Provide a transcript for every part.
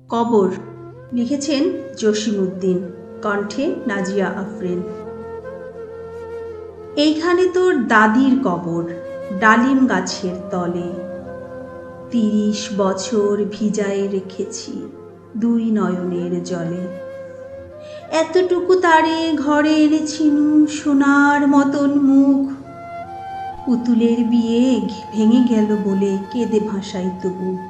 কবর লিখেছেন জসিমউদ্দিন, কণ্ঠে নাজিয়া আফরিন। এইখানে তোর দাদির কবর, ডালিম গাছের তলে। ৩০ বছর ভিজায়ে রেখেছি দুই নয়নের জলে। এতটুকু তারে ঘরে এনেছিনু সোনার মতন মুখ। পুতুলের বিয়ে ভেঙে গেল বলে কেঁদে ভাসাইত বুক।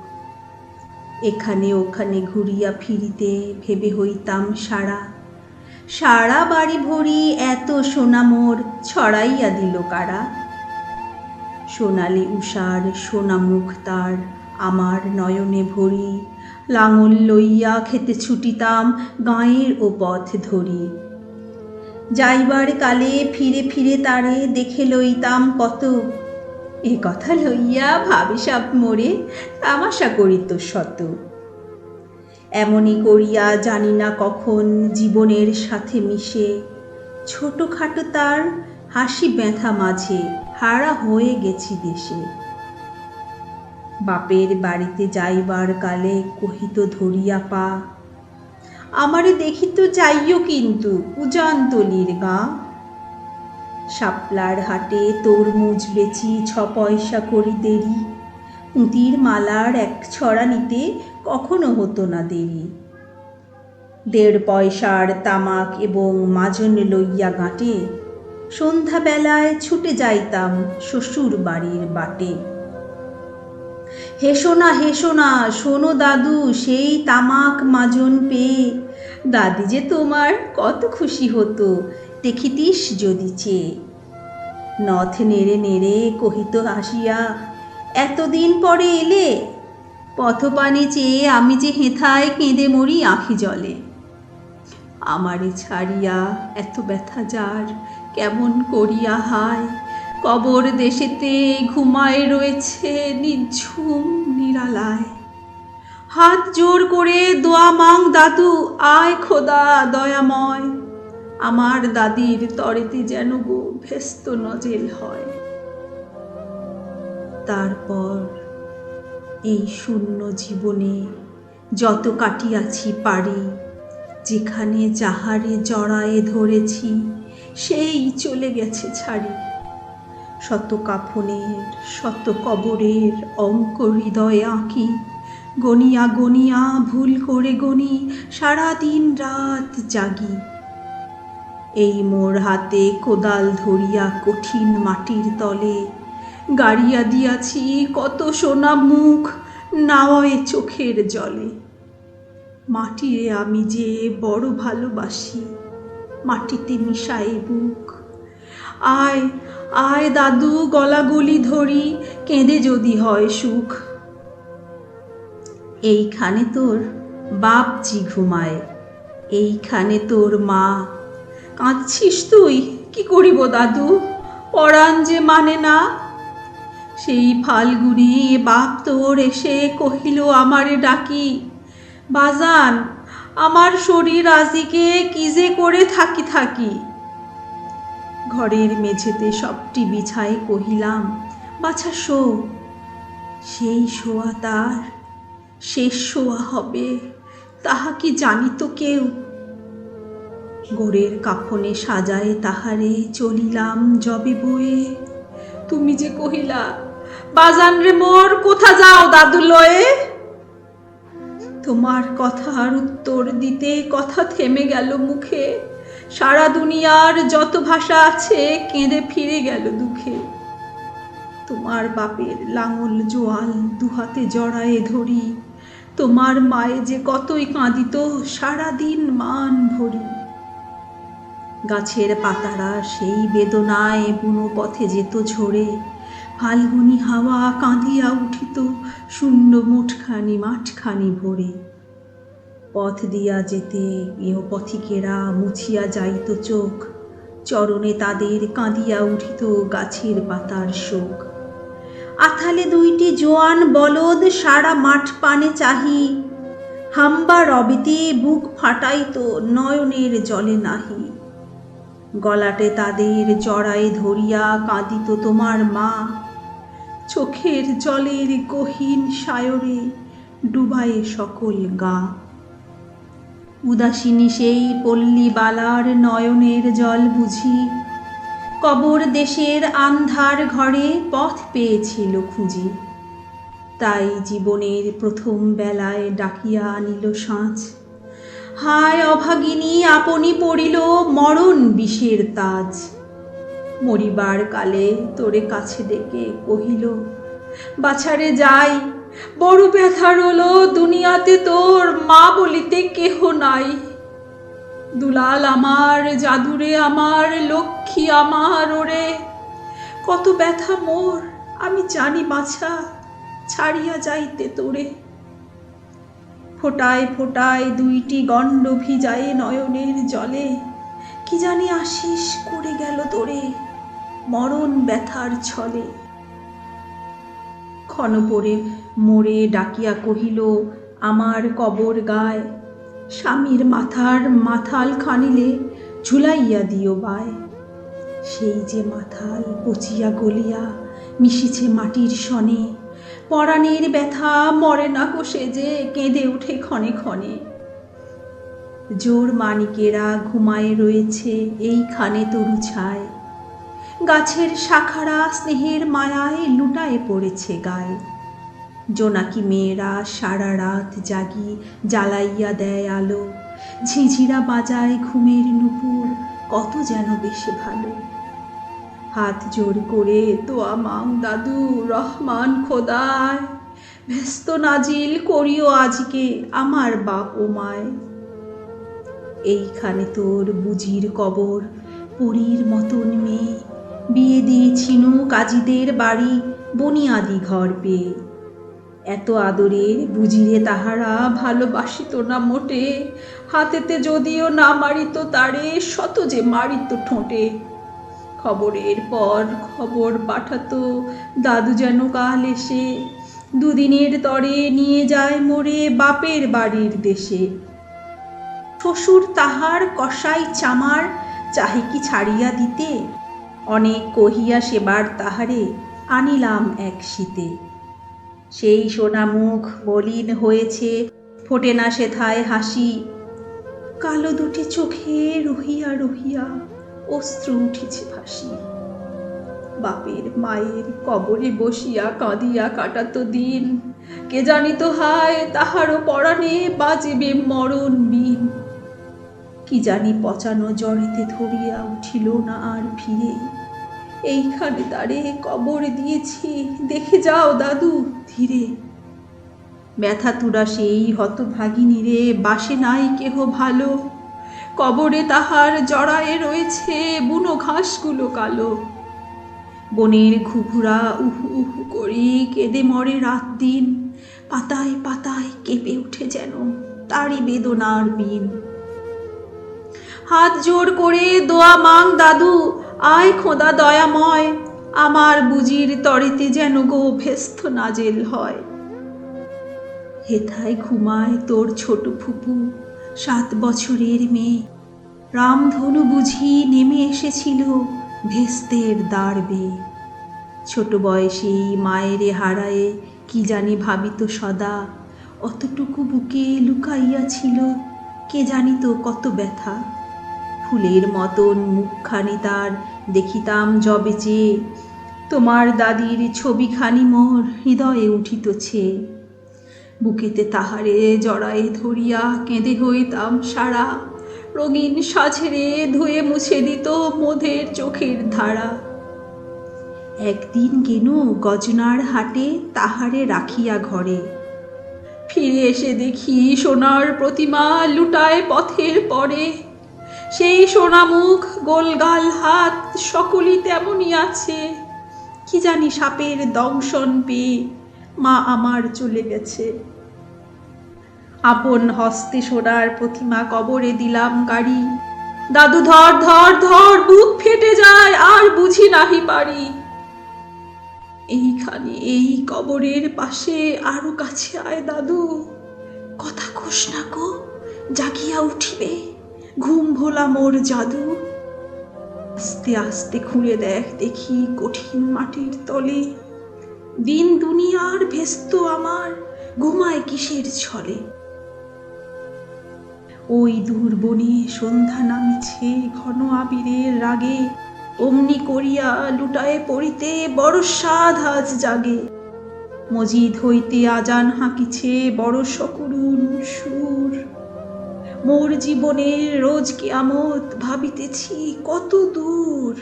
এখানে ওখানে ঘুরিয়া ফিরিতে ভেবে হইতাম সারা। সারা বাড়ি ভরি এত সোনা মোর ছড়াইয়া দিল কারা। সোনালি উষার সোনা মুখ তার আমার নয়নে ভরি। লাঙল লইয়া খেতে ছুটিতাম গাঁয়ের ও পথ ধরি। যাইবার কালে ফিরে ফিরে তারে দেখে লইতাম কত। এ কথা লইয়া ভাবে সাপ মোরে তামাশা করিত শত। এমনি করিয়া জানি না কখন জীবনের সাথে মিশে ছোটখাটো তার হাসি ব্যথা মাঝে হারা হয়ে গেছি দেশে। বাপের বাড়িতে যাইবার কালে কহিত ধরিয়া পা, আমারে দেখিত যাইও কিন্তু উজানতলির গা। শাপলার হাটে তরমুজ বেচি ৬ পয়সা করি দেরি। পুঁতির মালার ১ ছড়া নিতে কখনো হতো না দেরি। ১.৫ পয়সার তামাক এবং মাজন লইয়া গাঁটে সন্ধ্যাবেলায় ছুটে যাইতাম শ্বশুর বাড়ির বাটে। হেসো না হেসো না, শোনো দাদু সেই তামাক মাজন পেয়ে। দাদি যে তোমার কত খুশি হতো দেখিতিস যদি চেয়ে। নথ নেড়ে নেড়ে কহিত হাসিয়া, এতদিন পরে এলে। পথপানে চেয়ে আমি যে হেথায় কেঁদে মরি আঁখি জলে। আমারে ছাড়িয়া এত ব্যথা যার কেমন করিয়া হায়। কবর দেশেতে ঘুমায় রয়েছে নিঝুম নিরালায়। হাত জোর করে দোয়া মাং দাদু, আয় খোদা দয়াময়। আমার দাদির তরেতে যেন গো ভেস্ত নজেল হয়। তারপর এই শূন্য জীবনে যত কাটিয়াছি পারি, যেখানে যাহারে জড়ায়ে ধরেছি সেই চলে গেছে ছাড়ি। শত কাফনের শত কবরের অঙ্ক হৃদয়ে আঁকি। গনিয়া গনিয়া ভুল করে গনি সারাদিন রাত জাগি। এই মোর হাতে কোদাল ধরিয়া কঠিন মাটির তলে গাড়িয়া দিয়াছি কত সোনা মুখ নাওয়ে চোখের জলে। মাটিরে আমি যে বড় ভালোবাসি, মাটিতে মিশাই বুক। আয় আয় দাদু গলাগলি ধরি, কেঁদে যদি হয় সুখ। এইখানে তোর বাপজি ঘুমায়, এইখানে তোর মা। কাঁদছিস তুই, কি করিব দাদু, পরাণ যে মানে না। সেই ফাল্গুনে বাপ তোর এসে কহিল আমারে ডাকি, বাজান আমার শরীর আজিকে কি যে করে থাকি থাকি। ঘরের মেঝেতে সবটি বিছায় কহিলাম, বাছা শো। সেই শোয়া তার শেষ শোয়া হবে তাহা কি জানিত কেউ। গোড়ের কাফনে সাজায় তাহারে চলিলাম জবে বয়ে। তুমি যে কহিলা, বাজান রে মোর কোথা যাও দাদু লয়ে। তোমার কথার উত্তর দিতে কথা থেমে গেল মুখে। সারা দুনিয়ার যত ভাষা আছে কেঁদে ফিরে গেল দুঃখে। তোমার বাপের লাঙল জোয়াল দুহাতে জড়ায়ে ধরি। তোমার মায়ে যে কতই কাঁদিত সারাদিন মান ভরি। গাছের পাতারা সেই বেদনায় বুনো পথে যেত ঝরে। ফাল্গুনি হাওয়া কাঁদিয়া উঠিত শূন্য মুঠখানি মাঠখানি ভরে। পথ দিয়া যেতে এও পথিকেরা মুছিয়া যাইত চোখ। চরণে তাদের কাঁদিয়া উঠিত গাছের পাতার শোক। আথালে ২টি জোয়ান বলদ সারা মাঠ পানে চাহি। হাম্বা রবেতে বুক ফাটাইত নয়নের জলে নাহি। গলাটে তাদের জড়ায়ে ধরিয়া কাঁদিত তোমার মা। চোখের জলের গহীন সায়রে ডুবায়ে সকল গা। উদাসিনী সেই পল্লী বালার নয়নের জল বুঝি কবর দেশের আন্ধার ঘরে পথ পেয়েছিল খুঁজি। তাই জীবনের প্রথম বেলায় ডাকিয়া আনিল সাঁঝ, হায় অভাগিনী আপনি পড়িল মরণ বিষের তাজ। মরিবার কালে তোরে কাছে ডেকে কহিল, বাছারে যাই, বড় ব্যথা হলো দুনিয়াতে তোর মা বলিতে কেহ নাই। দুলাল আমার, জাদুরে আমার, লক্ষ্মী আমার, ওরে কত ব্যথা মোর আমি জানি বাছা, ছাড়িয়া যাইতে তোরে। ফোটায় ফোটায় দুইটি গণ্ড ভিজায়ে নয়নের জলে, কি জানি আশিস করে গেল তোরে মরণ ব্যথার ছলে। ক্ষণপরে মোরে ডাকিয়া কহিল, আমার কবর গায়, স্বামীর মাথার মাথাল খানিলে ঝুলাইয়া দিও বায়। সেই যে মাথাল পচিয়া গলিয়া মিশিছে মাটির সনে, পরাণের ব্যথা মরে না কোষে যে কেঁদে উঠে ক্ষণে ক্ষণে। জোর মানিকেরা ঘুমায়ে রয়েছে এইখানে তরু ছায়, গাছের শাখারা স্নেহের মায়ায় লুটায়ে পড়েছে গায়ে। জোনাকি মেয়েরা সারা রাত জাগি জ্বালাইয়া দেয় আলো, ঝিঝিরা বাজায় ঘুমের নুপুর কত যেন বেশি ভালো। হাত জোর করে দোয়া মাং দাদু রহমান খোদায়, ব্যস্ত নাজিল করিও আজকে আমার বাপ ও মায়। এইখানে তোর বুজির কবর, পরীর মতন মেয়ে, বিয়ে দিয়েছিনু কাজীদের বাড়ি বনিয়াদি ঘর পেয়ে। এত আদরের বুঝিরে তাহারা ভালোবাসিত না মোটে, হাতেতে যদিও না মারিত তারে শত যে মারিত ঠোঁটে। খবরের পর খবর পাঠাতো দাদু যেন কাল এসে, দুদিনের তরে নিয়ে যায় মোরে বাপের বাড়ির দেশে। শ্বশুর তাহার কসাই চামার চাহে কি ছাড়িয়া দিতে, অনেক কহিয়া সেবার তাহারে আনিলাম এক শীতে। সেই সোনা মুখ মলিন হয়েছে, ফোটে না সেথায় হাসি, কালো দুটি চোখে রহিয়া রহিয়া অশ্রু উঠিছে ভাসি। বাপের মায়ের কবরে বসিয়া কাঁদিয়া কাটাতো দিন, কে জানিত হায় তাহারও পরাণে বাজিবে মরণ বিন। কি জানি পচানো জড়েতে ধরিয়া উঠিল না আর ফিরে, এইখানে তারে কবর দিয়েছি দেখে যাও দাদু ধীরে। ব্যথা তুরা সেই হতভাগিনী রে বাসে নাই কেহ ভালো, কবরে তাহার জড়ায়ে রয়েছে বুনো ঘাসগুলো কালো। বনের ঘুঘুরা উহু উহু করি কেঁদে মরে রাত দিন, পাতায় পাতায় কেঁপে উঠে যেন তারই বেদনার বিন। হাত জোর করে দোয়া মাং দাদু, আয় খোদা দয়াময়, আমার বুজির তরেতে যেন গো ভেস্ত নাজেল হয়। হেথায় ঘুমায় তোর ছোট ফুপু 7 বছরের মেয়ে, রামধনু বুঝি নেমে এসেছিল ভেস্তের দ্বার বেয়ে। ছোট বয়সেই মায়েরে হারায়ে কি জানি ভাবিত সদা, অতটুকু বুকে লুকাইয়াছিল কে জানিত কত ব্যথা। ফুলের মতন মুখখানি তার দেখিতাম যবে চেয়ে, তোমার দাদির ছবিখানি মোর হৃদয়ে উঠিতছে। বুকেতে তাহারে জড়ায়ে ধরিয়া কেঁদে হইতাম সারা, রঙিন সাঝেরে ধুয়ে মুছে দিত মোদের চোখের ধারা। একদিন গেনু গজনার হাটে তাহারে রাখিয়া ঘরে, ফিরে এসে দেখি সোনার প্রতিমা লুটায় পথের পরে। সেই সোনা মুখ গোলগাল হাত সকলই তেমনই আছে, কি জানি সাপের দংশন পেয়ে মা আমার চলে গেছে। আপন হস্তে সোনার প্রতিমা কবরে দিলাম গাড়ি, দাদু ধর ধর ধর বুক ফেটে যায় আর বুঝি নাহি পারি। এইখানে এই কবরের পাশে আরো কাছে আয় দাদু, কথা কোস না গো জাগিয়া উঠিবে ঘুম ভোলা মোর জাদু। আস্তে আস্তে খুঁড়ে দেখ দেখি কঠিন মাটির তলে, দিন দুনিয়ার ভেস্ত আমার ঘুমায় কিসের ছলে। ওই দূর বনে সন্ধ্যা নামিছে ঘন আবিরের রাগে, অমনি করিয়া লুটায়ে পড়িতে বড় সাধ আজ জাগে। মজিদ হইতে আজান হাঁকিছে বড় সকরুণ সুর, মোর জীবনের রোজ কিয়ামত ভাবিতেছি কত দূর।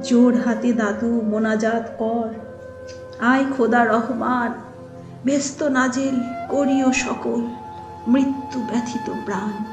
জোর হাতে দাদু মোনাজাত কর, আয় খোদা রহমান, ব্যস্ত নাজেল করিও সকল মৃত্যু ব্যথিত প্রাণ।